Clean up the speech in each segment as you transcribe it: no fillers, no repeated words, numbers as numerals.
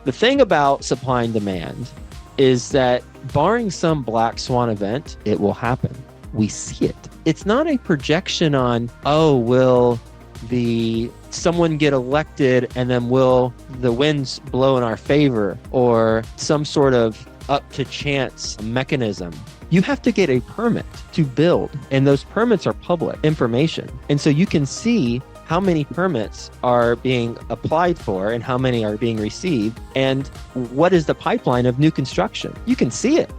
The thing about supply and demand is that barring some black swan event, it will happen. We see it. It's not a projection on, oh, will someone get elected and then will the winds blow in our favor, or some sort of up to chance mechanism. You have to get a permit to build, and those permits are public information. And so you can see how many permits are being applied for and how many are being received, and what is the pipeline of new construction. You can see it.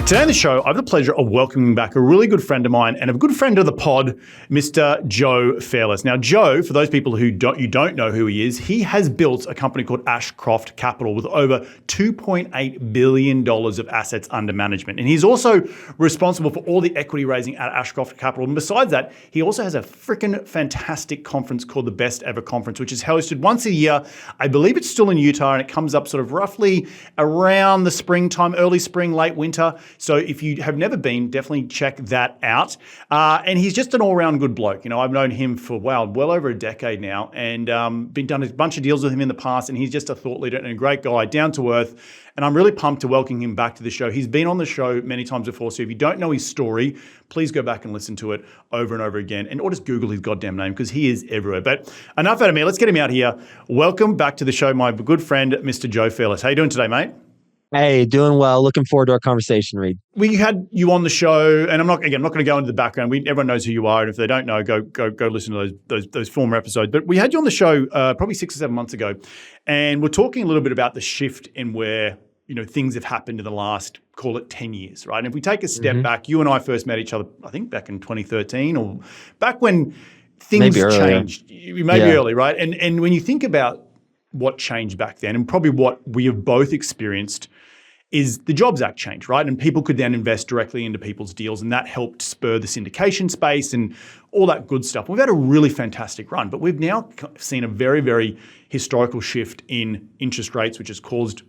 Today on the show, I have the pleasure of welcoming back a really good friend of mine and a good friend of the pod, Mr. Joe Fairless. Now, Joe, for those people who don't know who he is, he has built a company called Ashcroft Capital with over $2.8 billion of assets under management. And he's also responsible for all the equity raising at Ashcroft Capital. And besides that, he also has a freaking fantastic conference called the Best Ever Conference, which is hosted once a year. I believe it's still in Utah, and it comes up sort of roughly around the springtime, early spring, late winter. So if you have never been, definitely check that out. And he's just an all-round good bloke. You know, I've known him for, well over a decade now, and been done a bunch of deals with him in the past, and he's just a thought leader and a great guy, down to earth. And I'm really pumped to welcome him back to the show. He's been on the show many times before, so if you don't know his story, please go back and listen to it over and over again, or just Google his goddamn name, because he is everywhere. But enough out of me. Let's get him out here. Welcome back to the show, my good friend, Mr. Joe Fairless. How you doing today, mate? Hey, doing well. Looking forward to our conversation, Reed. We had you on the show, and I'm not going to go into the background. Everyone knows who you are, and if they don't know, go listen to those former episodes. But we had you on the show probably 6 or 7 months ago, and we're talking a little bit about the shift in where things have happened in the last, call it 10 years, right? And if we take a step back, you and I first met each other, I think back in 2013, or back when things changed, maybe early, right? And when you think about what changed back then, and probably what we have both experienced, is the Jobs Act change, right? And people could then invest directly into people's deals, and that helped spur the syndication space and all that good stuff. We've had a really fantastic run, but we've now seen a very, very historical shift in interest rates, which has caused,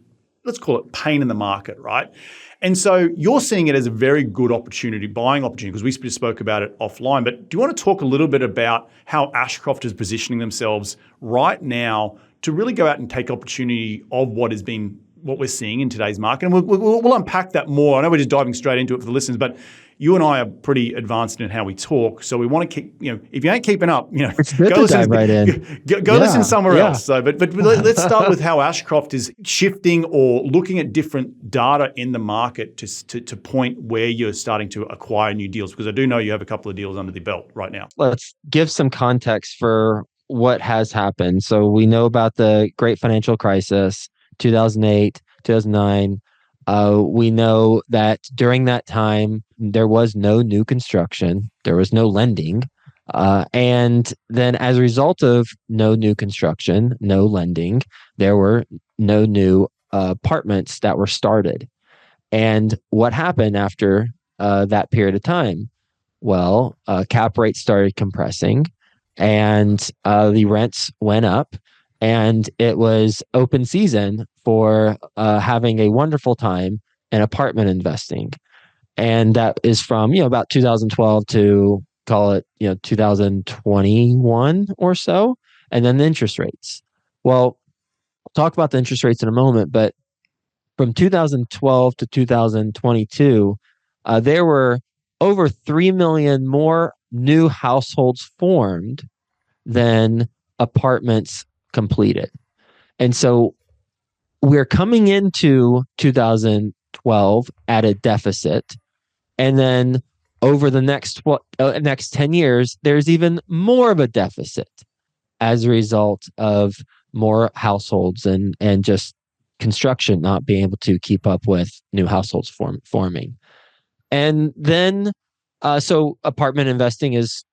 let's call it, pain in the market, right? And so you're seeing it as a very good opportunity, buying opportunity, because we just spoke about it offline. But do you want to talk a little bit about how Ashcroft is positioning themselves right now to really go out and take opportunity of what we're seeing in today's market? And we'll unpack that more. I know we're just diving straight into it for the listeners, but you and I are pretty advanced in how we talk. So we want to keep, if you ain't keeping up, it's good to dive right in. Go listen somewhere else. So, but let's start with how Ashcroft is shifting or looking at different data in the market to point where you're starting to acquire new deals, because I do know you have a couple of deals under the belt right now. Let's give some context for what has happened. So we know about the Great Financial Crisis, 2008, 2009. We know that during that time, there was no new construction, there was no lending. And then as a result of no new construction, no lending, there were no new apartments that were started. And what happened after that period of time? Well, cap rates started compressing, and the rents went up. And it was open season for having a wonderful time in apartment investing. And that is from, about 2012 to, call it, 2021 or so. And then the interest rates. Well, I'll talk about the interest rates in a moment, but from 2012 to 2022, there were over 3 million more new households formed than apartments completed. And so we're coming into 2012 at a deficit. And then over the next 10 years, there's even more of a deficit as a result of more households and just construction not being able to keep up with new households forming. And then, so apartment investing is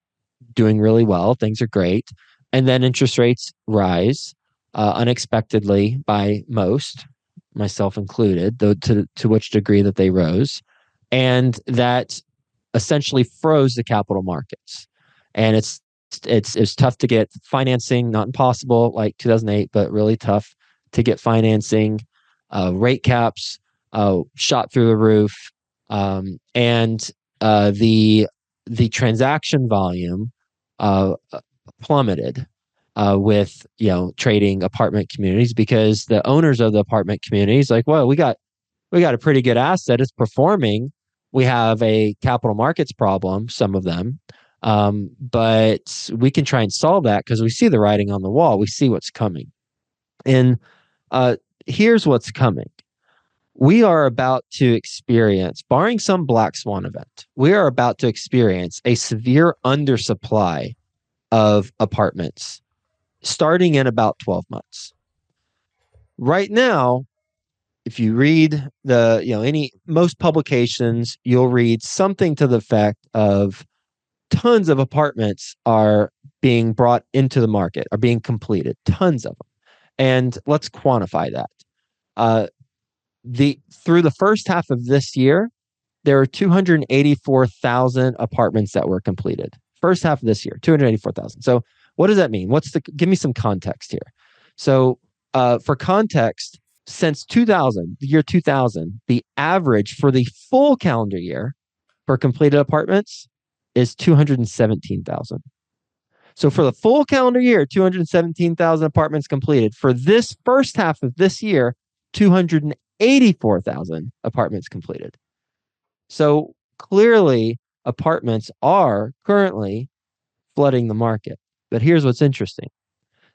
doing really well. Things are great. And then interest rates rise unexpectedly by most, myself included, though to which degree that they rose. And that essentially froze the capital markets. And it's tough to get financing, not impossible like 2008, but really tough to get financing. Rate caps shot through the roof. And the transaction volume plummeted with trading apartment communities, because the owners of the apartment communities like, well, we got a pretty good asset. It's performing. We have a capital markets problem, some of them, but we can try and solve that because we see the writing on the wall. We see what's coming. And here's what's coming. We are about to experience, barring some black swan event, we are about to experience a severe undersupply of apartments starting in about 12 months. Right now, if you read most publications, you'll read something to the effect of tons of apartments are being brought into the market, are being completed, tons of them. And let's quantify that. Through the first half of this year, there are 284,000 apartments that were completed. First half of this year, 284,000. So what does that mean? Give me some context here. So for context, since 2000, the year 2000, the average for the full calendar year for completed apartments is 217,000. So for the full calendar year, 217,000 apartments completed. For this first half of this year, 284,000 apartments completed. So clearly, apartments are currently flooding the market. But here's what's interesting.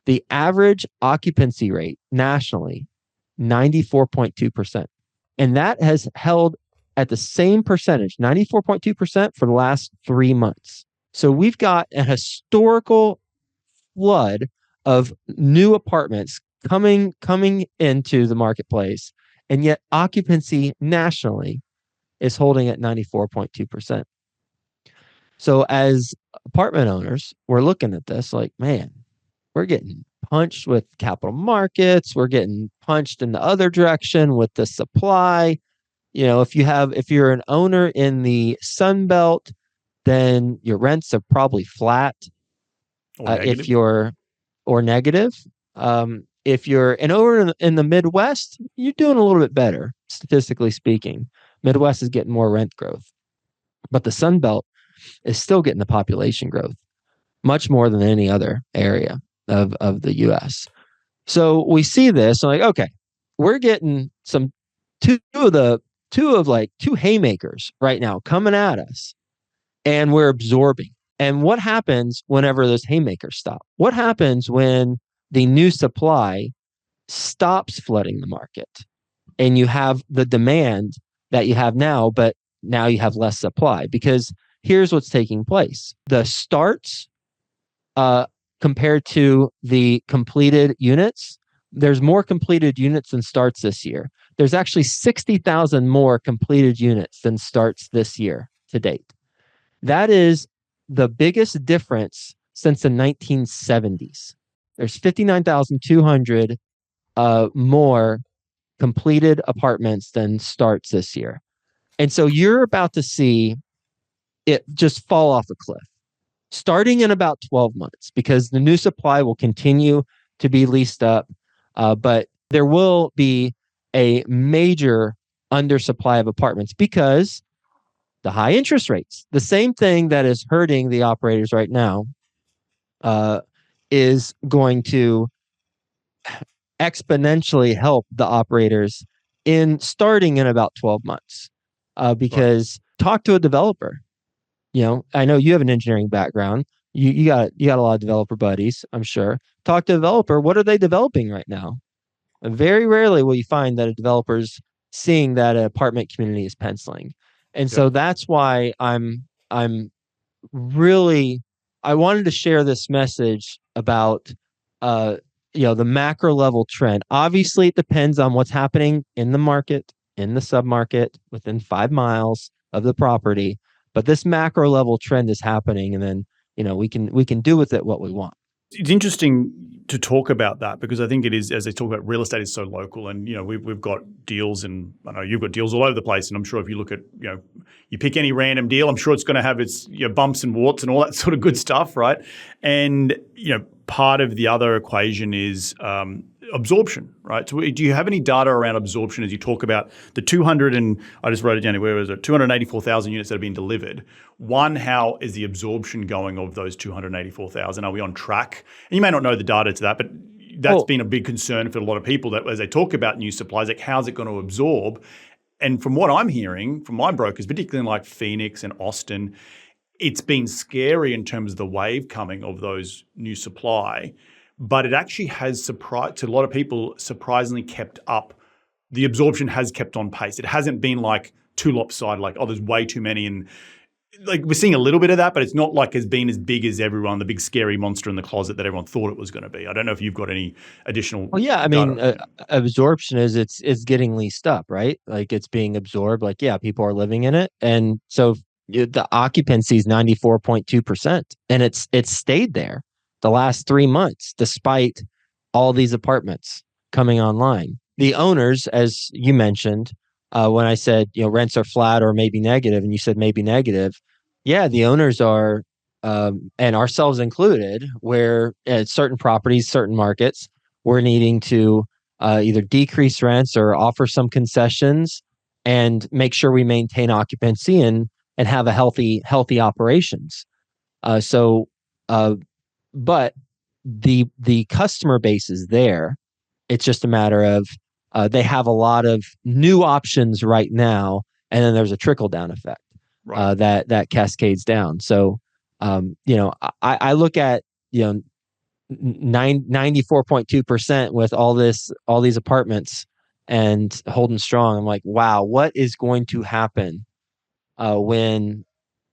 The average occupancy rate nationally, 94.2%. And that has held at the same percentage, 94.2% for the last 3 months. So we've got a historical flood of new apartments coming into the marketplace, and yet occupancy nationally is holding at 94.2%. So as apartment owners, we're looking at this like, man, we're getting punched with capital markets. We're getting punched in the other direction with the supply. If you're an owner in the Sun Belt, then your rents are probably flat. Or negative. If you're an owner in the Midwest, you're doing a little bit better, statistically speaking. Midwest is getting more rent growth, but the Sun Belt is still getting the population growth, much more than any other area of the U.S. So we see this, like, okay, we're getting two haymakers right now coming at us, and we're absorbing. And what happens whenever those haymakers stop? What happens when the new supply stops flooding the market and you have the demand that you have now, but now you have less supply? Because here's what's taking place. The starts compared to the completed units, there's more completed units than starts this year. There's actually 60,000 more completed units than starts this year to date. That is the biggest difference since the 1970s. There's 59,200 more completed apartments than starts this year. And so you're about to see it just fall off a cliff, starting in about 12 months, because the new supply will continue to be leased up, but there will be a major undersupply of apartments because the high interest rates, the same thing that is hurting the operators right now, is going to exponentially help the operators starting in about 12 months. Because talk to a developer. I know you have an engineering background. You got a lot of developer buddies, I'm sure. Talk to a developer. What are they developing right now? Very rarely will you find that a developer's seeing that an apartment community is penciling. And so that's why I'm really, I wanted to share this message about the macro level trend. Obviously, it depends on what's happening in the market, in the submarket, within 5 miles of the property. But this macro level trend is happening, and then we can do with it what we want. It's interesting to talk about that because I think it is, as they talk about, real estate is so local, and we've got deals, and I know you've got deals all over the place. And I'm sure if you look at you pick any random deal, I'm sure it's going to have its bumps and warts and all that sort of good stuff, right? And part of the other equation is absorption, right? So do you have any data around absorption as you talk about the 200 and I just wrote it down, where was it? 284,000 units that have been delivered. One, how is the absorption going of those 284,000? Are we on track? And you may not know the data to that, but that's been a big concern for a lot of people that as they talk about new supplies, like how's it going to absorb? And from what I'm hearing from my brokers, particularly in like Phoenix and Austin, it's been scary in terms of the wave coming of those new supply, but it actually has surprised to a lot of people, surprisingly kept up. The absorption has kept on pace. It hasn't been like too lopsided, like, oh, there's way too many. And like we're seeing a little bit of that, but it's not like it's been as big as everyone, the big scary monster in the closet that everyone thought it was going to be. I don't know if you've got any additional. Well, yeah, I mean, absorption is it's getting leased up, right? Like it's being absorbed. Like, yeah, people are living in it, and so the occupancy is 94.2%, and it's stayed there the last 3 months, despite all these apartments coming online. The owners, as you mentioned, when I said rents are flat or maybe negative, and you said maybe negative, yeah, the owners are, and ourselves included, where at certain properties, certain markets, we're needing to either decrease rents or offer some concessions and make sure we maintain occupancy and have a healthy operations. So, but the customer base is there. It's just a matter of they have a lot of new options right now, and then there's a trickle down effect that cascades down. So, I look at 94.2% with all these apartments and holding strong. I'm like, wow, what is going to happen when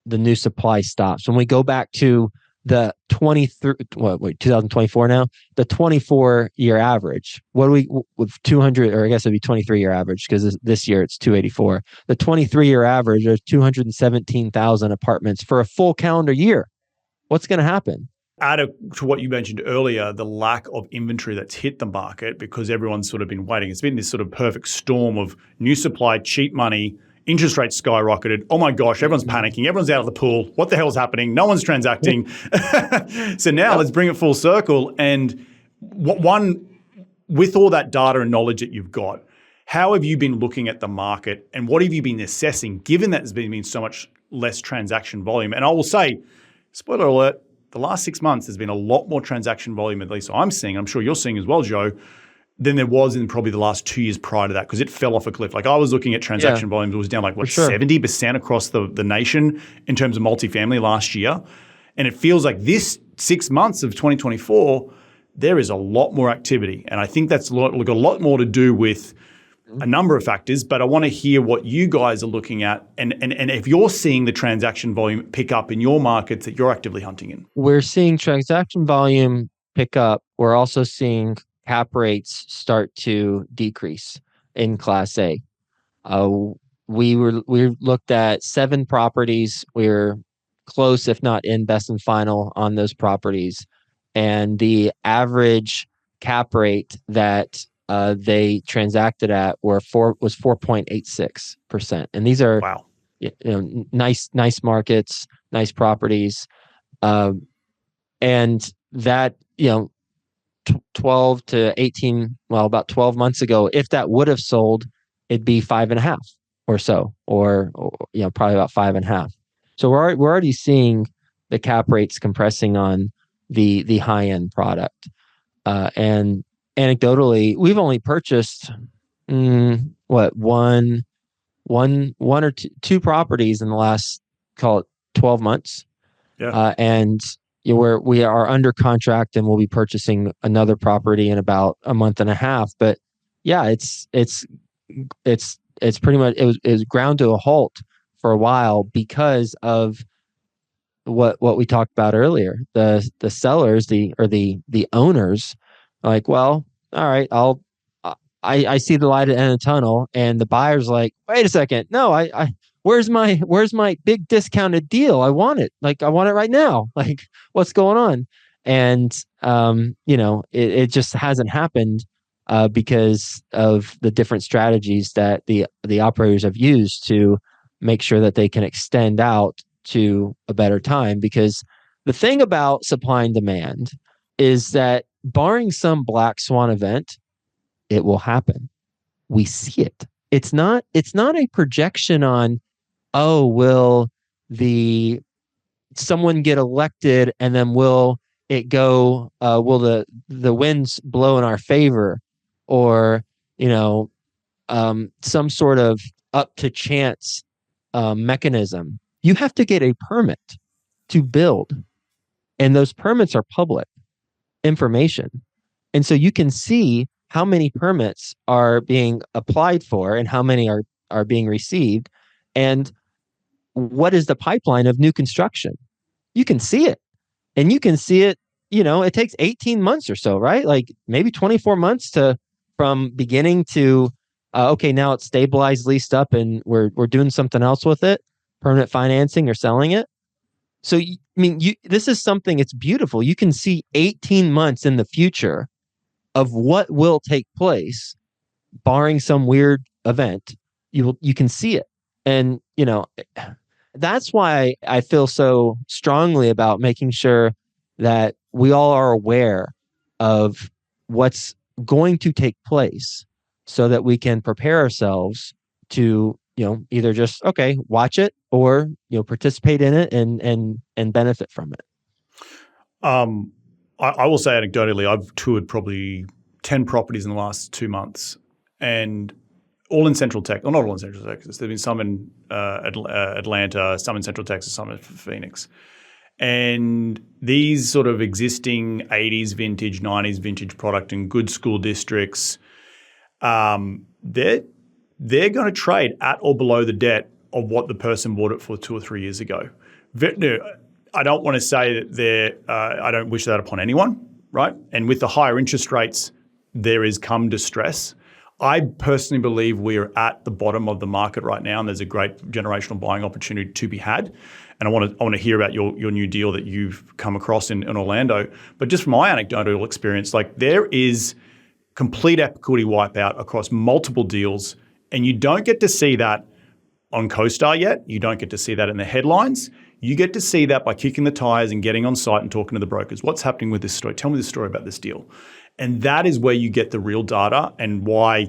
the new supply stops? When we go back to the 2024 now, the 24-year average. What do we with 200, or I guess it'd be 23-year average because this year it's 284. The 23-year average is 217,000 apartments for a full calendar year. What's going to happen? Add to what you mentioned earlier, the lack of inventory that's hit the market because everyone's sort of been waiting. It's been this sort of perfect storm of new supply, cheap money, interest rates skyrocketed. Oh my gosh, everyone's panicking. Everyone's out of the pool. What the hell's happening? No one's transacting. So now let's bring it full circle. And with all that data and knowledge that you've got, how have you been looking at the market and what have you been assessing, given that there's been so much less transaction volume? And I will say, spoiler alert, the last 6 months, there's been a lot more transaction volume, at least I'm seeing, I'm sure you're seeing as well, Joe, than there was in probably the last 2 years prior to that, because it fell off a cliff. Like I was looking at transaction volumes, it was down like 70% across the nation in terms of multifamily last year. And it feels like this 6 months of 2024, there is a lot more activity. And I think that's got a lot more to do with a number of factors, but I want to hear what you guys are looking at and if you're seeing the transaction volume pick up in your markets that you're actively hunting in. We're seeing transaction volume pick up. We're also seeing cap rates start to decrease in Class A. We looked at 7 properties. We're close, if not in best and final on those properties. And the average cap rate that they transacted at was 4.86%. And these are nice markets, nice properties. And that, 12 to 18, about 12 months ago, if that would have sold, it'd be 5.5 or so, or probably about 5.5. So we're already seeing the cap rates compressing on the high end product. And anecdotally, we've only purchased one or two properties in the last, call it 12 months. Yeah. And we are under contract and we'll be purchasing another property in about a month and a half. But yeah, it's pretty much, it was ground to a halt for a while because of what we talked about earlier. The sellers, the owners, like, well, all right, I see the light at the end of the tunnel, and the buyer's like, wait a second, no, where's my big discounted deal? I want it. Like, I want it right now. Like, what's going on? And it just hasn't happened because of the different strategies that the operators have used to make sure that they can extend out to a better time. Because the thing about supply and demand is that barring some black swan event, it will happen. We see it. It's not a projection on, oh, will the someone get elected and then will the winds blow in our favor, or you know some sort of up to chance mechanism. You have to get a permit to build, and those permits are public information. And so you can see how many permits are being applied for and how many are being received, and what is the pipeline of new construction. You can see it, and you can see it. It takes 18 months or so, right? Like maybe 24 months to from beginning to okay, now it's stabilized, leased up, and we're doing something else with it, permanent financing or selling it. So this is something. It's beautiful. You can see 18 months in the future of what will take place, barring some weird event. You can see it, and that's why I feel so strongly about making sure that we all are aware of what's going to take place, so that we can prepare ourselves to either just watch it, or participate in it and benefit from it. I will say anecdotally, I've toured probably 10 properties in the last 2 months, and all in Central Texas. Well, not all in Central Texas. There've been some in Atlanta, some in Central Texas, some in Phoenix. And these sort of existing 80s vintage, 90s vintage product in good school districts, they're going to trade at or below the debt of what the person bought it for 2 or 3 years ago. I don't want to say that I don't wish that upon anyone, right? And with the higher interest rates, there is come distress. I personally believe we are at the bottom of the market right now, and there's a great generational buying opportunity to be had. And I want to hear about your new deal that you've come across in Orlando. But just from my anecdotal experience, like there is complete equity wipeout across multiple deals, and you don't get to see that on CoStar yet. You don't get to see that in the headlines. You get to see that by kicking the tires and getting on site and talking to the brokers. What's happening with this story? Tell me the story about this deal. And that is where you get the real data, and why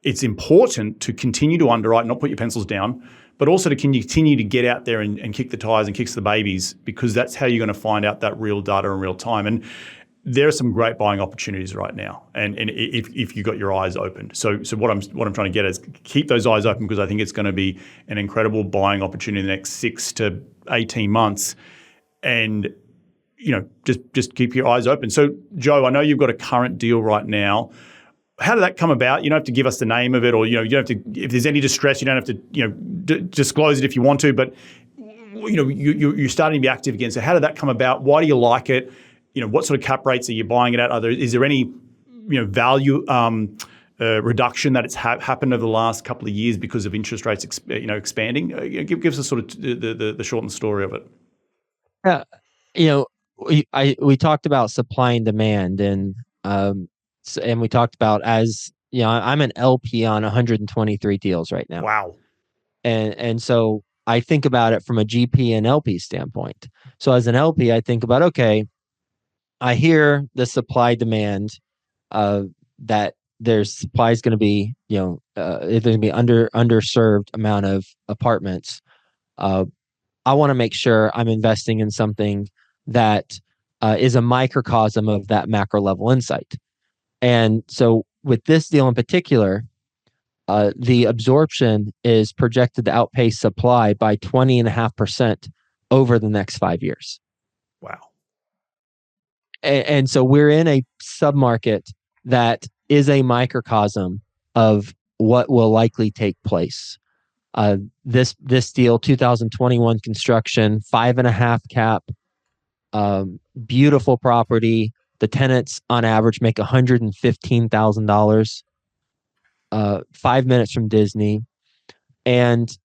it's important to continue to underwrite, not put your pencils down, but also to continue to get out there and kick the tires and kick the babies, because that's how you're going to find out that real data in real time. And there are some great buying opportunities right now, and if you got your eyes open. So what I'm trying to get is keep those eyes open, because I think it's going to be an incredible buying opportunity in the next 6 to 18 months, and just keep your eyes open. So Joe, I know you've got a current deal right now. How did that come about? You don't have to give us the name of it, or you don't have to. If there's any distress, you don't have to disclose it if you want to. But you're starting to be active again. So how did that come about? Why do you like it? What sort of cap rates are you buying it at? Is there any value reduction that it's happened over the last couple of years because of interest rates expanding? Give us a sort of the shortened story of it. We talked about supply and demand, and we talked about, as I'm an LP on 123 deals right now. Wow. And so I think about it from a GP and LP standpoint. So as an LP, I think about, okay, I hear the supply demand, that there's supply is going to be, there's going to be underserved amount of apartments. I want to make sure I'm investing in something that is a microcosm of that macro level insight. And so with this deal in particular, the absorption is projected to outpace supply by 20.5% over the next 5 years. Wow. And so we're in a submarket that is a microcosm of what will likely take place. This deal, 2021 construction, 5.5 cap, beautiful property. The tenants on average make $115,000. 5 minutes from Disney, and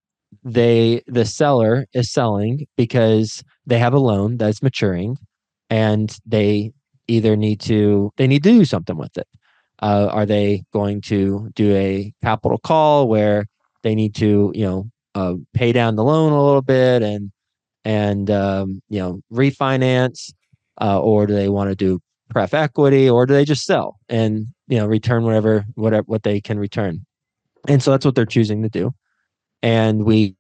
the seller is selling because they have a loan that's maturing, and they either need to do something with it. Are they going to do a capital call where they need to pay down the loan a little bit and refinance, or do they want to do pref equity, or do they just sell? And return whatever what they can return. And so that's what they're choosing to do. And we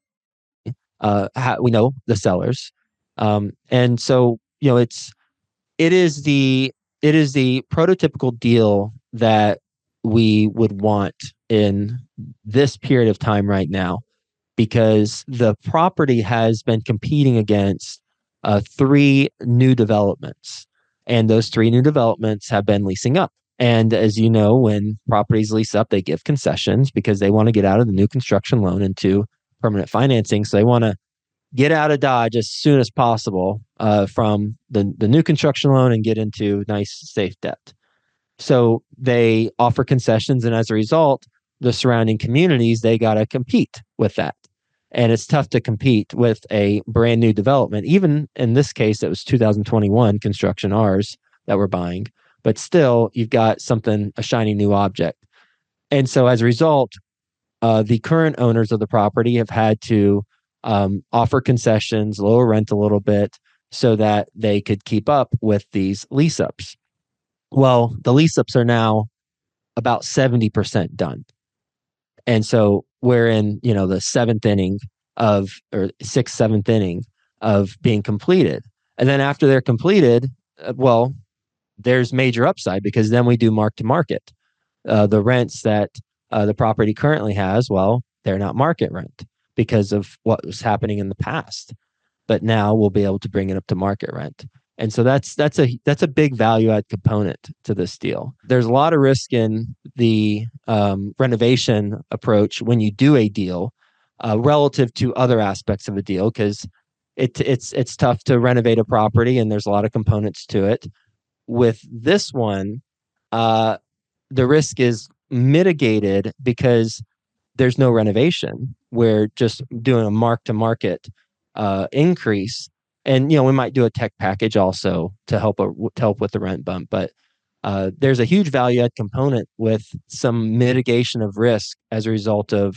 know the sellers. And so, it is the prototypical deal that we would want in this period of time right now, because the property has been competing against three new developments, and those three new developments have been leasing up. And as you know, when properties lease up, they give concessions because they want to get out of the new construction loan into permanent financing. So they want to get out of Dodge as soon as possible from the new construction loan and get into nice, safe debt. So they offer concessions, and as a result, the surrounding communities, they got to compete with that. And it's tough to compete with a brand new development. Even in this case, it was 2021 construction ours that we're buying, but still you've got a shiny new object. And so as a result, the current owners of the property have had to offer concessions, lower rent a little bit so that they could keep up with these lease ups. Well, the lease ups are now about 70% done. And so we're in, the seventh inning of being completed. And then after they're completed, there's major upside, because then we do mark to market. The rents that the property currently has, they're not market rent because of what was happening in the past. But now we'll be able to bring it up to market rent. And so that's a big value add component to this deal. There's a lot of risk in the renovation approach when you do a deal relative to other aspects of a deal, because it's tough to renovate a property and there's a lot of components to it. With this one, the risk is mitigated because there's no renovation. We're just doing a mark to market increase. And, we might do a tech package also to help with the rent bump. But there's a huge value add component with some mitigation of risk as a result of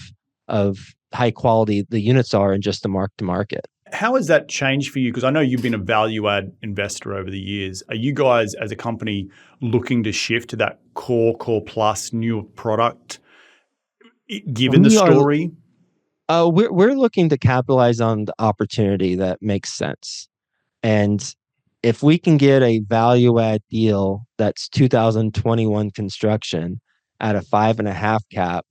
high quality the units are and just the mark to market. How has that changed for you? Because I know you've been a value add investor over the years. Are you guys as a company looking to shift to that core plus new product given the story? We're looking to capitalize on the opportunity that makes sense. And if we can get a value add deal that's 2021 construction at a 5.5 cap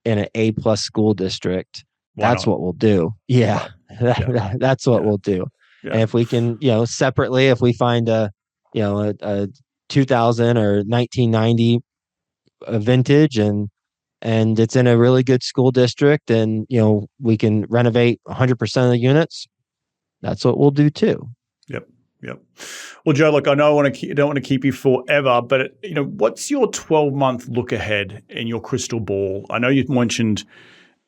in an A+ school district, that's what we'll do. Yeah, right. That's what we'll do. Yeah. And if we can, separately, if we find a 2000 or 1990 vintage and it's in a really good school district, and we can renovate 100% of the units, that's what we'll do too. Yep. Well, Joe, look, I know I don't want to keep you forever, but what's your 12-month look ahead in your crystal ball? I know you mentioned,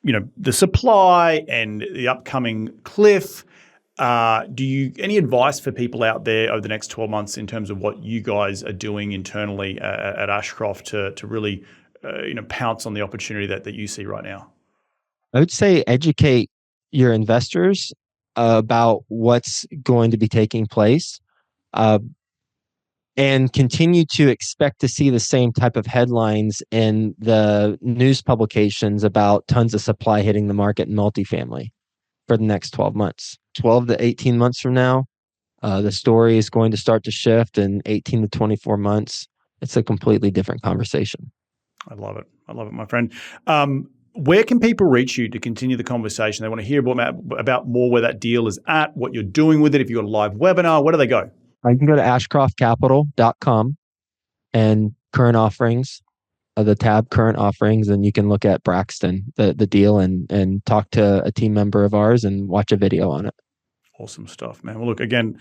the supply and the upcoming cliff. Any advice for people out there over the next 12 months in terms of what you guys are doing internally at Ashcroft to really pounce on the opportunity that you see right now? I would say educate your investors about what's going to be taking place, and continue to expect to see the same type of headlines in the news publications about tons of supply hitting the market in multifamily for the next 12 months. 12 to 18 months from now, the story is going to start to shift. In 18 to 24 months, it's a completely different conversation. I love it, my friend. Where can people reach you to continue the conversation? They want to hear about more where that deal is at, what you're doing with it. If you've got a live webinar, where do they go? You can go to ashcroftcapital.com and current offerings, the tab current offerings, and you can look at Braxton, the deal, and talk to a team member of ours and watch a video on it. Awesome stuff, man. Well, look, again,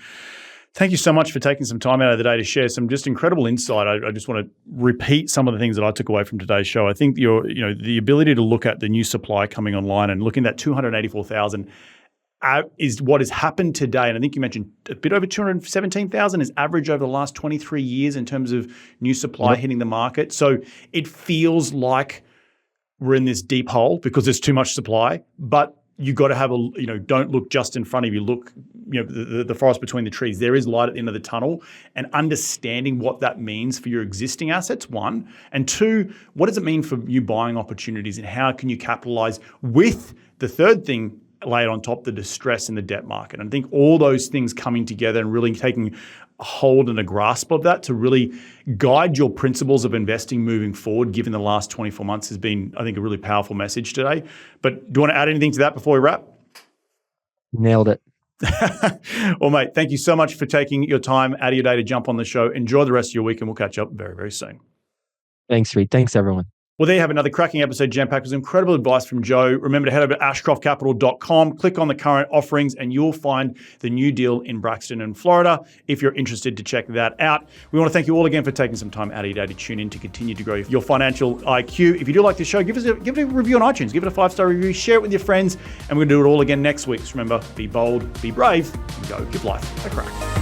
thank you so much for taking some time out of the day to share some just incredible insight. I just want to repeat some of the things that I took away from today's show. I think the ability to look at the new supply coming online and looking at 284,000 is what has happened today. And I think you mentioned a bit over 217,000 is average over the last 23 years in terms of new supply hitting the market. So it feels like we're in this deep hole because there's too much supply, but you got to have don't look just in front of you. Look, the forest between the trees. There is light at the end of the tunnel, and understanding what that means for your existing assets, one, and two, what does it mean for you buying opportunities, and how can you capitalize with the third thing laid on top, the distress in the debt market. And I think all those things coming together and really taking a hold and a grasp of that to really guide your principles of investing moving forward, given the last 24 months has been, I think, a really powerful message today. But do you want to add anything to that before we wrap? Nailed it. Well, mate, thank you so much for taking your time out of your day to jump on the show. Enjoy the rest of your week, and we'll catch up very, very soon. Thanks, Reed. Thanks, everyone. Well, there you have another cracking episode jam-packed with incredible advice from Joe. Remember to head over to ashcroftcapital.com, click on the current offerings, and you'll find the new deal in Braxton in Florida if you're interested to check that out. We want to thank you all again for taking some time out of your day to tune in to continue to grow your financial IQ. If you do like this show, give it a review on iTunes, give it a 5-star review, share it with your friends, and we're going to do it all again next week. So remember, be bold, be brave, and go give life a crack.